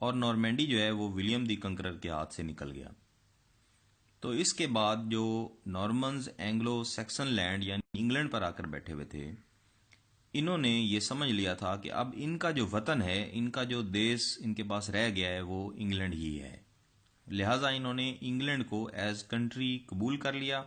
اور نارمینڈی جو ہے وہ ولیم دی کنکرر کے ہاتھ سے نکل گیا. تو اس کے بعد جو نارمنز اینگلو سیکسن لینڈ یعنی انگلینڈ پر آ کر بیٹھے ہوئے تھے، انہوں نے یہ سمجھ لیا تھا کہ اب ان کا جو وطن ہے، ان کا جو دیس ان کے پاس رہ گیا ہے، وہ انگلینڈ ہی ہے. لہٰذا انہوں نے انگلینڈ کو ایز کنٹری قبول کر لیا،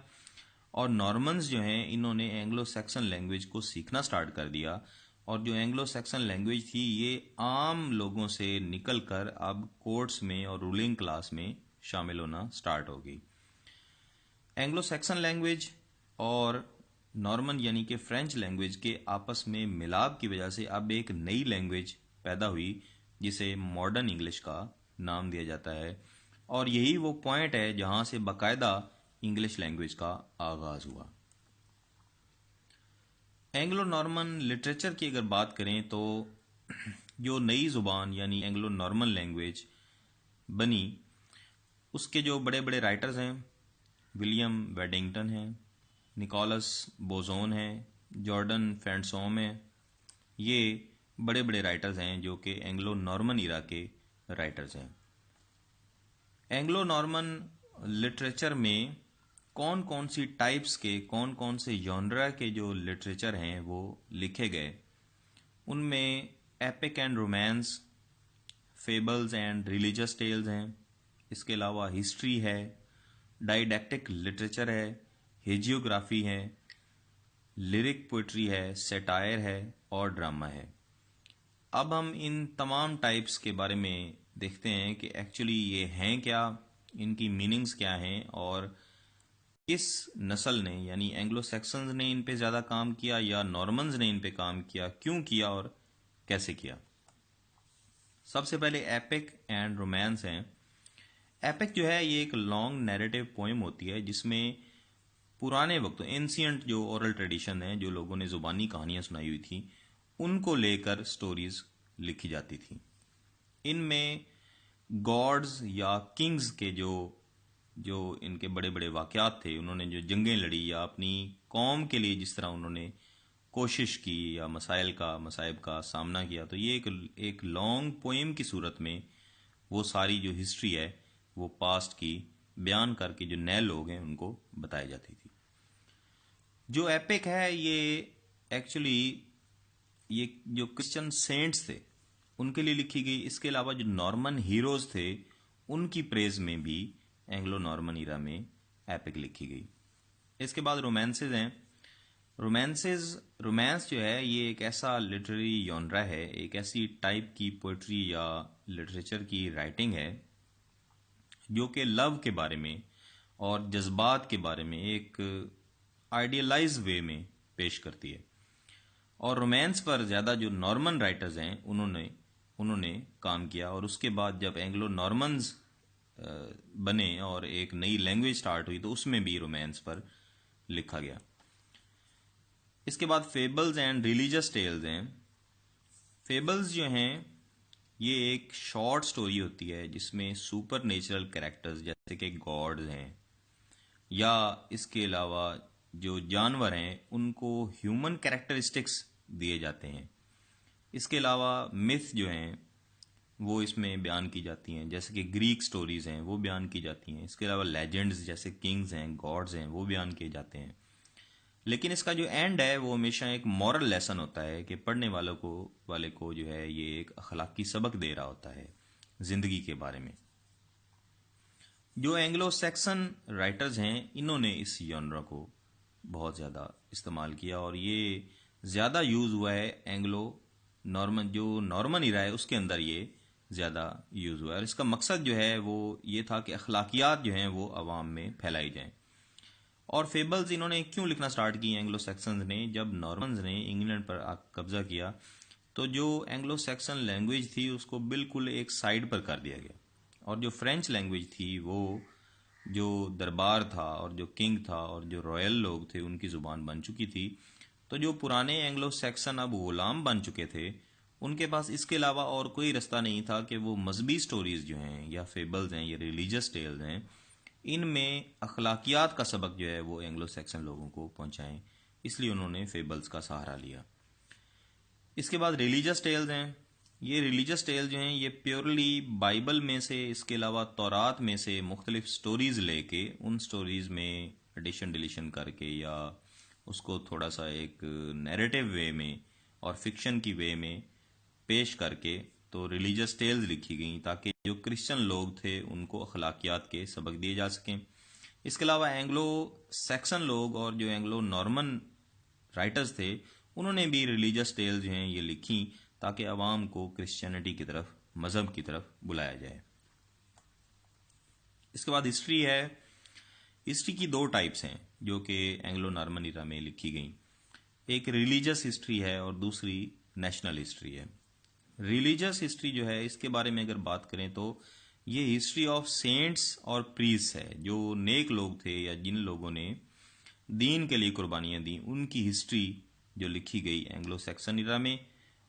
اور نارمنز جو ہیں انہوں نے اینگلو سیکسن لینگویج کو سیکھنا سٹارٹ کر دیا. اور جو اینگلو سیکسن لینگویج تھی یہ عام لوگوں سے نکل کر اب کورٹس میں اور رولنگ کلاس میں شامل ہونا سٹارٹ ہو گئی. اینگلو سیکسن لینگویج اور نارمن یعنی کہ فرینچ لینگویج کے آپس میں ملاپ کی وجہ سے اب ایک نئی لینگویج پیدا ہوئی جسے ماڈرن انگلش کا نام دیا جاتا ہے. اور یہی وہ پوائنٹ ہے جہاں سے باقاعدہ انگلش لینگویج کا آغاز ہوا. اینگلو نارمن لٹریچر کی اگر بات کریں تو جو نئی زبان یعنی اینگلو نارمن لینگویج بنی، اس کے جو بڑے بڑے رائٹرز ہیں، ولیم ویڈنگٹن ہیں، نکولس بوزون ہیں، جارڈن فینڈسوم ہیں، یہ بڑے بڑے رائٹرز ہیں جو کہ اینگلو نارمن ایرا کے رائٹرز ہیں. اینگلو نارمن لٹریچر میں کون کون سی ٹائپس کے، کون کون سے جانرا کے جو لٹریچر ہیں وہ لکھے گئے، ان میں epic and romance, fables and religious tells ہیں. اس کے علاوہ ہسٹری ہے، ڈائیڈیکٹک لٹریچر ہے، ہیجیوگرافی ہے، لیرک پوئٹری ہے، سیٹائر ہے اور ڈرامہ ہے. اب ہم ان تمام ٹائپس کے بارے میں دیکھتے ہیں کہ ایکچولی یہ ہیں کیا، ان کی میننگز کیا ہیں، اور کس نسل نے یعنی اینگلو سیکسنز نے ان پہ زیادہ کام کیا یا نارمنز نے ان پہ کام کیا، کیوں کیا اور کیسے کیا. سب سے پہلے ایپک اینڈ رومانس ہیں. ایپک جو ہے یہ ایک لانگ نیریٹو پوئم ہوتی ہے جس میں پرانے وقت اینسینٹ جو اورل ٹریڈیشن ہے، جو لوگوں نے زبانی کہانیاں سنائی ہوئی تھیں، ان کو لے کر سٹوریز لکھی جاتی تھیں. ان میں گاڈز یا کنگز کے جو ان کے بڑے بڑے واقعات تھے، انہوں نے جو جنگیں لڑی یا اپنی قوم کے لیے جس طرح انہوں نے کوشش کی یا مصائب کا سامنا کیا، تو یہ ایک لانگ پوئم کی صورت میں وہ ساری جو ہسٹری ہے وہ پاسٹ کی بیان کر کے جو نئے لوگ ہیں ان کو بتائی جاتی تھی. جو ایپک ہے یہ ایکچولی یہ جو کرسچن سینٹس تھے ان کے لیے لکھی گئی. اس کے علاوہ جو نارمن ہیروز تھے ان کی پریز میں بھی اینگلو نارمن ایرا میں ایپک لکھی گئی. اس کے بعد رومانسز ہیں. رومانس جو ہے یہ ایک ایسا لٹریری جانرا ہے، ایک ایسی ٹائپ کی پوئٹری یا لٹریچر کی رائٹنگ ہے جو کہ لو کے بارے میں اور جذبات کے بارے میں ایک آئیڈیلائز وے میں پیش کرتی ہے. اور رومانس پر زیادہ جو نارمن رائٹرز ہیں انہوں نے کام کیا. اور اس کے بعد جب اینگلو نارمنز بنے اور ایک نئی لینگویج سٹارٹ ہوئی تو اس میں بھی رومانس پر لکھا گیا. اس کے بعد فیبلز اینڈ ریلیجس ٹیلز ہیں. فیبلز جو ہیں یہ ایک شارٹ سٹوری ہوتی ہے جس میں سپر نیچرل کریکٹرز جیسے کہ گاڈز ہیں یا اس کے علاوہ جو جانور ہیں ان کو ہیومن کریکٹرسٹکس دیے جاتے ہیں. اس کے علاوہ myth جو ہیں وہ اس میں بیان کی جاتی ہیں، جیسے کہ گریک سٹوریز ہیں وہ بیان کی جاتی ہیں. اس کے علاوہ لیجنڈز جیسے کنگز ہیں، گاڈز ہیں، وہ بیان کیے جاتے ہیں. لیکن اس کا جو اینڈ ہے وہ ہمیشہ ایک مورل لیسن ہوتا ہے کہ پڑھنے والے کو جو ہے یہ ایک اخلاقی سبق دے رہا ہوتا ہے زندگی کے بارے میں. جو اینگلو سیکسن رائٹرز ہیں انہوں نے اس جانرا کو بہت زیادہ استعمال کیا اور یہ زیادہ یوز ہوا ہے. اینگلو نارمن جو نارمن ایرا ہے اس کے اندر یہ زیادہ یوز ہوا ہے. اور اس کا مقصد جو ہے وہ یہ تھا کہ اخلاقیات جو ہیں وہ عوام میں پھیلائی جائیں. اور فیبلز انہوں نے کیوں لکھنا سٹارٹ کی اینگلو سیکسنز نے؟ جب نارمنز نے انگلینڈ پر قبضہ کیا تو جو اینگلو سیکسن لینگویج تھی اس کو بالکل ایک سائیڈ پر کر دیا گیا، اور جو فرینچ لینگویج تھی وہ جو دربار تھا اور جو کنگ تھا اور جو رائل لوگ تھے ان کی زبان بن چکی تھی. تو جو پرانے اینگلو سیکسن اب غلام بن چکے تھے ان کے پاس اس کے علاوہ اور کوئی رستہ نہیں تھا کہ وہ مذہبی سٹوریز جو ہیں یا فیبلز ہیں یا ریلیجس ٹیلز ہیں ان میں اخلاقیات کا سبق جو ہے وہ اینگلو سیکسن لوگوں کو پہنچائیں. اس لیے انہوں نے فیبلز کا سہارا لیا. اس کے بعد ریلیجس ٹیلز ہیں. یہ ریلیجس ٹیل جو ہیں یہ پیورلی بائبل میں سے، اس کے علاوہ تورات میں سے مختلف سٹوریز لے کے ان سٹوریز میں ایڈیشن ڈیلیشن کر کے یا اس کو تھوڑا سا ایک نیریٹو وے میں اور فکشن کی وے میں پیش کر کے تو ریلیجس ٹیلز لکھی گئیں تاکہ جو کرسچن لوگ تھے ان کو اخلاقیات کے سبق دیے جا سکیں۔ اس کے علاوہ اینگلو سیکسن لوگ اور جو اینگلو نارمن رائٹرز تھے انہوں نے بھی ریلیجس ٹیلز جو ہیں یہ لکھی تاکہ عوام کو کرسچینٹی کی طرف، مذہب کی طرف بلایا جائے۔ اس کے بعد ہسٹری ہے۔ ہسٹری کی دو ٹائپس ہیں جو کہ اینگلو نارمن ایرا میں لکھی گئیں، ایک ریلیجس ہسٹری ہے اور دوسری نیشنل ہسٹری ہے۔ ریلیجس ہسٹری جو ہے اس کے بارے میں اگر بات کریں تو یہ ہسٹری آف سینٹس اور پریسٹ ہے، جو نیک لوگ تھے یا جن لوگوں نے دین کے لیے قربانیاں دیں ان کی ہسٹری جو لکھی گئی اینگلو سیکسن ایرا میں،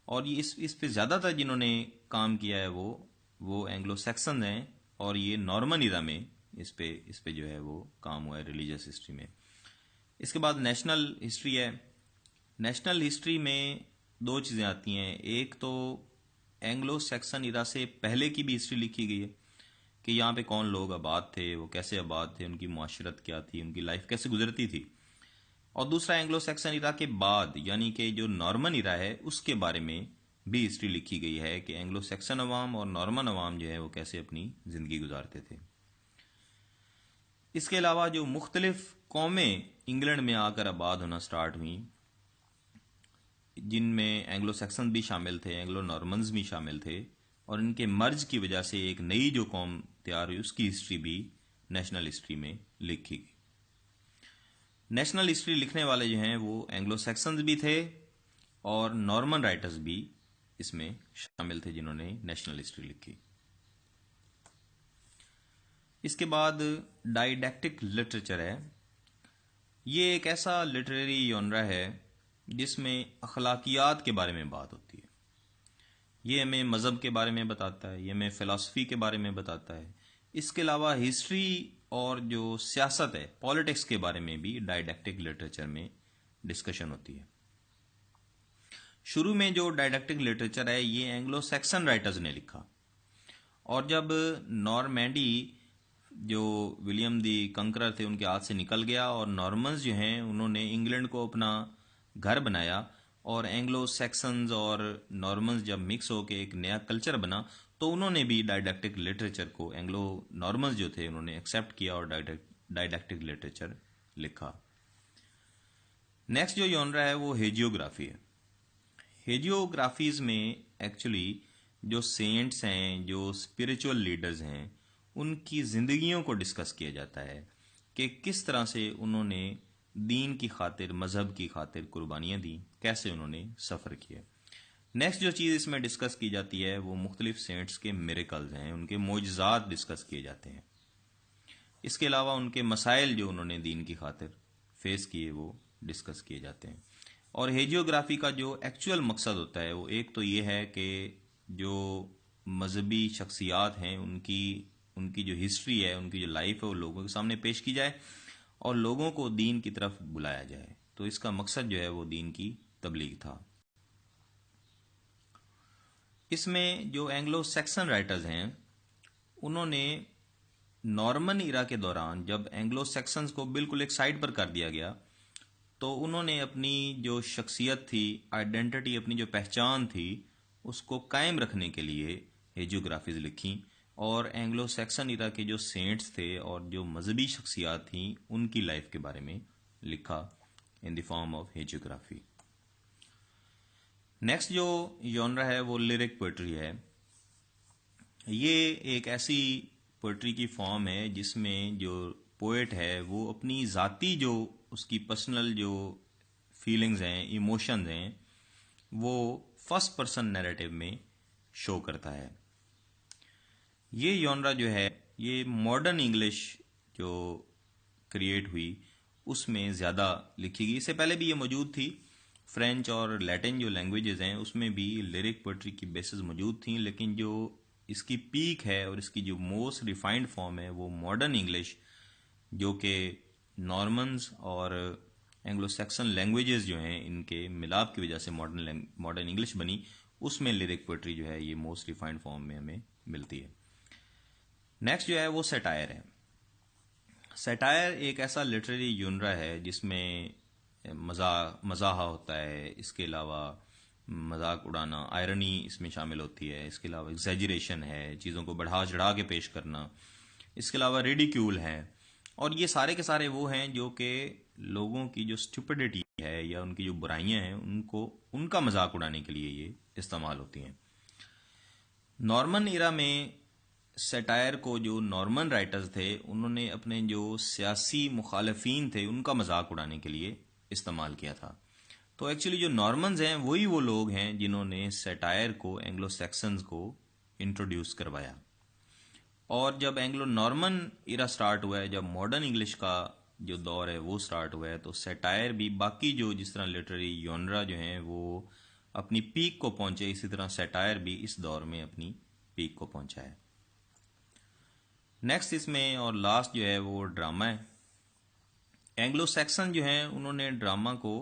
اور یہ اس پہ زیادہ تر جنہوں نے کام کیا ہے وہ اینگلو سیکسن ہیں، اور یہ نارمن ایرا میں اس پہ جو ہے وہ کام ہوا ہے ریلیجس ہسٹری میں۔ اس کے بعد نیشنل ہسٹری ہے۔ نیشنل ہسٹری میں دو چیزیں آتی ہیں، ایک تو اینگلو سیکسن ایرا سے پہلے کی بھی ہسٹری لکھی گئی ہے کہ یہاں پہ کون لوگ آباد تھے، وہ کیسے آباد تھے، ان کی معاشرت کیا تھی، ان کی لائف کیسے گزرتی تھی، اور دوسرا اینگلو سیکسن ایرا کے بعد یعنی کہ جو نارمن ایرا ہے اس کے بارے میں بھی ہسٹری لکھی گئی ہے کہ اینگلو سیکسن عوام اور نارمن عوام جو ہے وہ کیسے اپنی زندگی گزارتے تھے۔ اس کے علاوہ جو مختلف قومیں انگلینڈ میں آ کر آباد ہونا سٹارٹ ہوئیں، جن میں اینگلو سیکسن بھی شامل تھے، اینگلو نارمنز بھی شامل تھے، اور ان کے مرج کی وجہ سے ایک نئی جو قوم تیار ہوئی اس کی ہسٹری بھی نیشنل ہسٹری میں لکھی گئی۔ نیشنل ہسٹری لکھنے والے جو ہیں وہ اینگلو سیکسنز بھی تھے اور نارمن رائٹرز بھی اس میں شامل تھے جنہوں نے نیشنل ہسٹری لکھی۔ اس کے بعد ڈائیڈیکٹک لٹریچر ہے۔ یہ ایک ایسا لٹریری یونرا ہے جس میں اخلاقیات کے بارے میں بات ہوتی ہے۔ یہ ہمیں مذہب کے بارے میں بتاتا ہے، یہ ہمیں فلسفی کے بارے میں بتاتا ہے۔ اس کے علاوہ ہسٹری اور جو سیاست ہے، پالیٹکس کے بارے میں بھی ڈائیڈیکٹک لٹریچر میں ڈسکشن ہوتی ہے۔ شروع میں جو ڈائیڈیکٹک لٹریچر ہے یہ اینگلو سیکسن رائٹرز نے لکھا، اور جب نارمینڈی جو ولیم دی کنکرر تھے ان کے ہاتھ سے نکل گیا اور نارمنز جو ہیں انہوں نے انگلینڈ کو اپنا گھر بنایا، اور اینگلو سیکسنز اور نارمنز جب مکس ہو کے ایک نیا کلچر بنا تو انہوں نے بھی ڈائیڈیکٹک لٹریچر کو، اینگلو نارمنز جو تھے انہوں نے ایکسیپٹ کیا اور ڈائیڈیکٹک لٹریچر لکھا۔ نیکسٹ جو یونرا ہے وہ ہیجیوگرافی ہے۔ ہیجیوگرافیز میں ایکچولی جو سینٹس ہیں، جو اسپریچول لیڈرز ہیں، ان کی زندگیوں کو ڈسکس کیا جاتا ہے کہ کس طرح سے انہوں نے دین کی خاطر، مذہب کی خاطر قربانیاں دیں، کیسے انہوں نے سفر کیا۔ نیکسٹ جو چیز اس میں ڈسکس کی جاتی ہے وہ مختلف سینٹس کے میریکلز ہیں، ان کے معجزات ڈسکس کیے جاتے ہیں۔ اس کے علاوہ ان کے مسائل جو انہوں نے دین کی خاطر فیس کیے وہ ڈسکس کیے جاتے ہیں۔ اور ہیجیوگرافی کا جو ایکچوئل مقصد ہوتا ہے وہ ایک تو یہ ہے کہ جو مذہبی شخصیات ہیں ان کی جو ہسٹری ہے، ان کی جو لائف ہے وہ لوگوں کے سامنے پیش کی جائے اور لوگوں کو دین کی طرف بلایا جائے۔ تو اس کا مقصد جو ہے وہ دین کی تبلیغ تھا۔ اس میں جو اینگلو سیکسن رائٹرز ہیں انہوں نے نارمن ایرا کے دوران جب اینگلو سیکسنز کو بالکل ایک سائڈ پر کر دیا گیا تو انہوں نے اپنی جو شخصیت تھی، آئیڈینٹی، اپنی جو پہچان تھی اس کو قائم رکھنے کے لیے ہیجیوگرافیز لکھیں، اور اینگلو سیکسن ایرا کے جو سینٹس تھے اور جو مذہبی شخصیات تھیں ان کی لائف کے بارے میں لکھا ان دی فارم آف ہیجیوگرافی۔ نیکسٹ جو یونرا ہے وہ لیرک پوئٹری ہے۔ یہ ایک ایسی پوئٹری کی فارم ہے جس میں جو پوئٹ ہے وہ اپنی ذاتی جو اس کی پرسنل جو فیلنگز ہیں، ایموشنز ہیں، وہ فرسٹ پرسن نیریٹو میں شو کرتا ہے۔ یہ یونرا جو ہے یہ ماڈرن انگلش جو کریٹ ہوئی اس میں زیادہ لکھی گئی۔ اس سے پہلے بھی یہ موجود تھی، فرینچ اور لیٹن جو لینگویجز ہیں اس میں بھی لیرک پوئٹری کی بیسز موجود تھیں، لیکن جو اس کی پیک ہے اور اس کی جو موسٹ ریفائنڈ فارم ہے وہ ماڈرن انگلش، جو کہ نارمنز اور اینگلو سیکسن لینگویجز جو ہیں ان کے ملاپ کی وجہ سے ماڈرن انگلش بنی، اس میں لیرک پوئٹری جو ہے یہ موسٹ ریفائنڈ فارم میں ہمیں ملتی ہے. نیکسٹ جو ہے وہ سیٹائر ہے. سیٹائر ایک ایسا لٹریری یونرا ہے جس میں مزاح ہوتا ہے، اس کے علاوہ مذاق اڑانا، آئرنی اس میں شامل ہوتی ہے، اس کے علاوہ ایگزیجریشن ہے، چیزوں کو بڑھا چڑھا کے پیش کرنا، اس کے علاوہ ریڈیکیول ہے، اور یہ سارے کے سارے وہ ہیں جو کہ لوگوں کی جو اسٹوپڈیٹی ہے یا ان کی جو برائیاں ہیں ان کا مذاق اڑانے کے لیے یہ استعمال ہوتی ہیں. نارمن ایرا میں سیٹائر کو جو نارمن رائٹرز تھے انہوں نے اپنے جو سیاسی مخالفین تھے ان کا مذاق اڑانے کے لیے استعمال کیا تھا. تو ایکچولی جو نارمنز ہیں وہی وہ لوگ ہیں جنہوں نے سیٹائر کو اینگلو سیکسنز کو انٹروڈیوس کروایا. اور جب اینگلو نارمن ایرا سٹارٹ ہوا ہے، جب ماڈرن انگلش کا جو دور ہے وہ سٹارٹ ہوا ہے، تو سیٹائر بھی باقی جو جس طرح لٹریری یونرا جو ہیں وہ اپنی پیک کو پہنچے، اسی طرح سیٹائر بھی اس دور میں اپنی پیک کو پہنچا ہے. نیکسٹ اس میں اور لاسٹ جو ہے وہ ڈرامہ ہے. اینگلو سیکسن جو ہیں انہوں نے ڈرامہ کو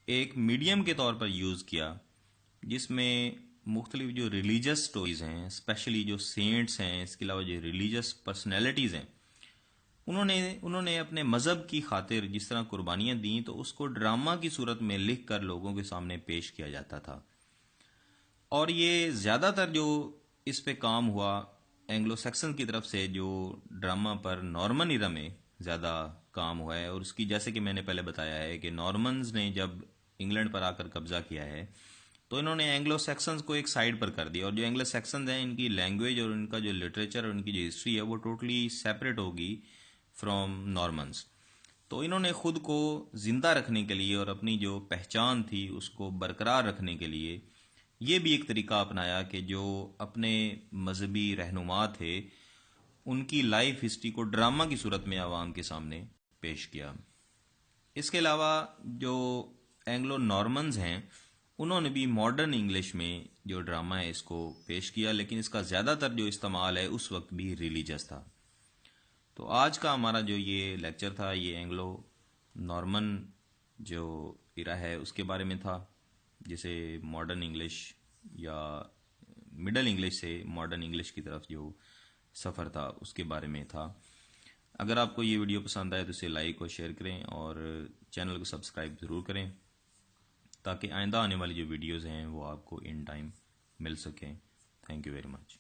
ایک میڈیم کے طور پر یوز کیا جس میں مختلف جو ریلیجس سٹوریز ہیں، اسپیشلی جو سینٹس ہیں، اس کے علاوہ جو ریلیجس پرسنالٹیز ہیں، انہوں نے اپنے مذہب کی خاطر جس طرح قربانیاں دیں تو اس کو ڈرامہ کی صورت میں لکھ کر لوگوں کے سامنے پیش کیا جاتا تھا. اور یہ زیادہ تر جو اس پہ کام ہوا اینگلو سیکسن کی طرف سے، جو ڈرامہ پر نارمن ایرا میں زیادہ کام ہوا ہے. اور اس کی جیسے کہ میں نے پہلے بتایا ہے کہ نارمنز نے جب انگلینڈ پر آ کر قبضہ کیا ہے تو انہوں نے اینگلو سیکسنز کو ایک سائڈ پر کر دیا، اور جو اینگلو سیکسنز ہیں ان کی لینگویج اور ان کا جو لٹریچر اور ان کی جو ہسٹری ہے وہ ٹوٹلی سیپریٹ ہوگی فرام نارمنز. تو انہوں نے خود کو زندہ رکھنے کے لیے اور اپنی جو پہچان تھی اس کو برقرار رکھنے کے لیے یہ بھی ایک طریقہ اپنایا کہ جو اپنے مذہبی رہنما تھے ان کی لائف ہسٹری کو ڈرامہ کی صورت میں عوام کے سامنے پیش کیا. اس کے علاوہ جو اینگلو نارمنز ہیں انہوں نے بھی ماڈرن انگلش میں جو ڈرامہ ہے اس کو پیش کیا، لیکن اس کا زیادہ تر جو استعمال ہے اس وقت بھی ریلیجس تھا. تو آج کا ہمارا جو یہ لیکچر تھا یہ اینگلو نارمن جو ایرا ہے اس کے بارے میں تھا، جسے ماڈرن انگلش یا مڈل انگلش سے ماڈرن انگلش کی طرف جو سفر تھا اس کے بارے میں تھا. اگر آپ کو یہ ویڈیو پسند آئے تو اسے لائک اور شیئر کریں اور چینل کو سبسکرائب ضرور کریں تاکہ آئندہ آنے والی جو ویڈیوز ہیں وہ آپ کو ان ٹائم مل سکیں. Thank you very much.